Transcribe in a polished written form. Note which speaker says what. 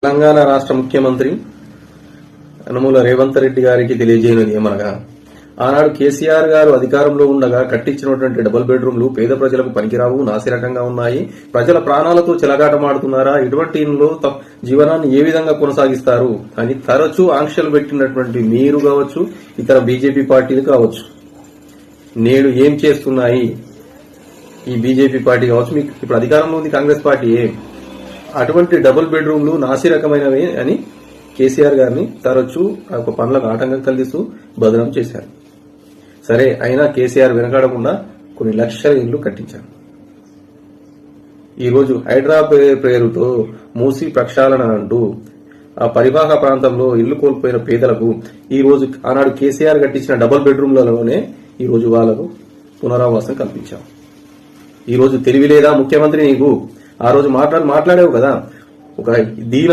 Speaker 1: తెలంగాణ రాష్ట్ర ముఖ్యమంత్రి యనమల రేవంత్ రెడ్డి గారికి తెలియజేయనిది ఏమనగా, ఆనాడు కేసీఆర్ గారు అధికారంలో ఉండగా కట్టించినటువంటి డబుల్ బెడ్రూమ్లు పేద ప్రజలకు పనికిరావు, నాసిరకంగా ఉన్నాయి, ప్రజల ప్రాణాలతో చెలగాటమాడుతున్నారా, ఇటువంటి ఇంట్లో జీవనాన్ని ఏ విధంగా కొనసాగిస్తారు అని తరచూ ఆంక్షలు పెట్టినటువంటి మీరు కావచ్చు, ఇతర బీజేపీ పార్టీలు కావచ్చు, నేడు ఏం చేస్తున్నాయి ఈ బీజేపీ పార్టీ కావచ్చు, మీకు ఇప్పుడు అధికారంలో ఉంది కాంగ్రెస్ పార్టీ, అటువంటి డబుల్ బెడ్రూమ్లు నాసిరకమైనవి అని కేసీఆర్ గారిని తరచూ ఒక పనులకు ఆటంకం కలిగిస్తూ బదనాం చేశారు. సరే, అయినా కేసీఆర్ వెనకాడకుండా కొన్ని లక్షల ఇళ్లు కట్టించారు. ఈరోజు హైడ్రా పేరుతో మూసి ప్రక్షాళన అంటూ ఆ పరివాహక ప్రాంతంలో ఇళ్లు కోల్పోయిన పేదలకు ఈ రోజు ఆనాడు కేసీఆర్ కట్టించిన డబుల్ బెడ్రూమ్లలోనే ఈ రోజు వాళ్లకు పునరావాసం కల్పించాం. ఈ రోజు తెలివి లేదా ముఖ్యమంత్రి నీకు? ఆ రోజు మాట్లాడావు కదా, ఒక దీన